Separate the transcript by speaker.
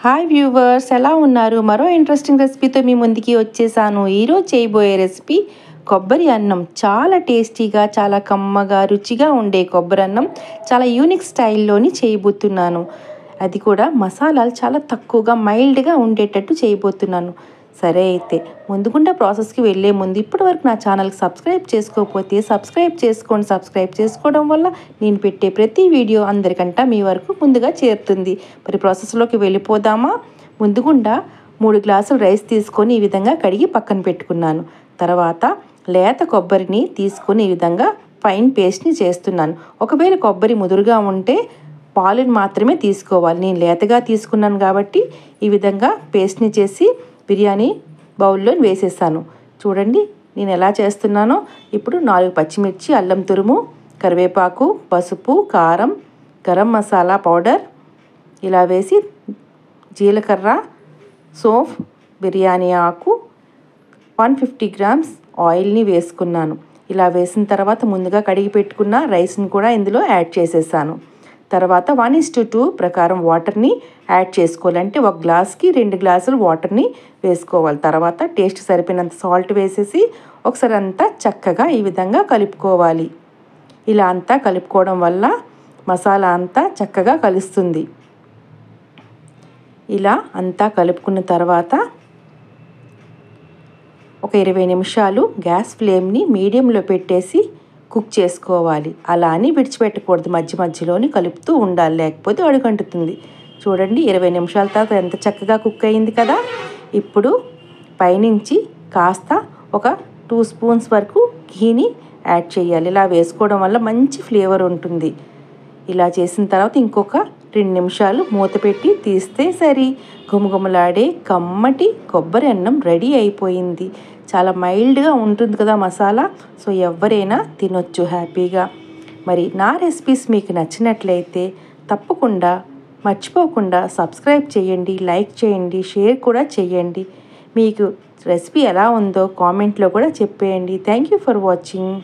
Speaker 1: Hi viewers, ఎలా ఉన్నారు? మరో ఇంట్రెస్టింగ్ రెసిపీతో మీ ముందుకి వచ్చేసాను. ఈరోజు చేయబోయే రెసిపీ కొబ్బరి అన్నం. చాలా టేస్టీగా, చాలా కమ్మగా, రుచిగా ఉండే కొబ్బరి అన్నం చాలా యూనిక్ స్టైల్లోని చేయబోతున్నాను. అది కూడా మసాలాలు చాలా తక్కువగా మైల్డ్గా ఉండేటట్టు చేయబోతున్నాను. సరే అయితే ముందుగుండా ప్రాసెస్కి వెళ్ళే ముందు ఇప్పటివరకు నా ఛానల్కి సబ్స్క్రైబ్ చేసుకోకపోతే సబ్స్క్రైబ్ చేసుకోండి. సబ్స్క్రైబ్ చేసుకోవడం వల్ల నేను పెట్టే ప్రతి వీడియో అందరికంటే మీ వరకు ముందుగా చేరుతుంది. మరి ప్రాసెస్లోకి వెళ్ళిపోదామా? ముందుగుండా 3 గ్లాసులు రైస్ తీసుకొని ఈ విధంగా కడిగి పక్కన పెట్టుకున్నాను. తర్వాత లేత కొబ్బరిని తీసుకొని ఈ విధంగా ఫైన్ పేస్ట్ని చేస్తున్నాను. ఒకవేళ కొబ్బరి ముదురుగా ఉంటే పాలుని మాత్రమే తీసుకోవాలి. నేను లేతగా తీసుకున్నాను కాబట్టి ఈ విధంగా పేస్ట్ని చేసి బిర్యానీ బౌల్లో వేసేసాను. చూడండి నేను ఎలా చేస్తున్నానో. ఇప్పుడు 4 పచ్చిమిర్చి, అల్లం తురుము, కరివేపాకు, పసుపు, కారం, గరం మసాలా పౌడర్ ఇలా వేసి జీలకర్ర, సోంఫ్, బిర్యానీ ఆకు, 150 గ్రామ్స్ ఆయిల్ని వేసుకున్నాను. ఇలా వేసిన తర్వాత ముందుగా కడిగి పెట్టుకున్న రైస్ని కూడా ఇందులో యాడ్ చేసేసాను. తర్వాత 1:2 ప్రకారం వాటర్ని యాడ్ చేసుకోవాలి. అంటే 1 గ్లాస్కి 2 గ్లాసులు వాటర్ని వేసుకోవాలి. తర్వాత టేస్ట్ సరిపోయినంత సాల్ట్ వేసేసి ఒకసారి అంతా చక్కగా ఈ విధంగా కలుపుకోవాలి. ఇలా అంతా కలుపుకోవడం వల్ల మసాలా అంతా చక్కగా కలుస్తుంది. ఇలా అంతా కలుపుకున్న తర్వాత ఒక 20 నిమిషాలు గ్యాస్ ఫ్లేమ్ని మీడియంలో పెట్టేసి కుక్ చేసుకోవాలి. అలా అని విడిచిపెట్టకూడదు, మధ్య మధ్యలోని కలుపుతూ ఉండాలి, లేకపోతే అడుగంటుతుంది. చూడండి 20 నిమిషాల తర్వాత ఎంత చక్కగా కుక్ అయింది కదా. ఇప్పుడు పైనుంచి కాస్త ఒక 2 స్పూన్స్ వరకు ఘీని యాడ్ చేయాలి. ఇలా వేసుకోవడం వల్ల మంచి ఫ్లేవర్ ఉంటుంది. ఇలా చేసిన తర్వాత ఇంకొక 2 నిమిషాలు మూత పెట్టి తీస్తే సరి, గుమగుమలాడే కమ్మటి కొబ్బరి అన్నం రెడీ అయిపోయింది. చాలా మైల్డ్గా ఉంటుంది కదా మసాలా. సో ఎవరైనా తినొచ్చు హ్యాపీగా. మరి నా రెసిపీస్ మీకు నచ్చినట్లయితే తప్పకుండా మర్చిపోకుండా సబ్స్క్రైబ్ చేయండి, లైక్ చేయండి, షేర్ కూడా చేయండి. మీకు రెసిపీ ఎలా ఉందో కామెంట్లో కూడా చెప్పేయండి. Thank you for watching.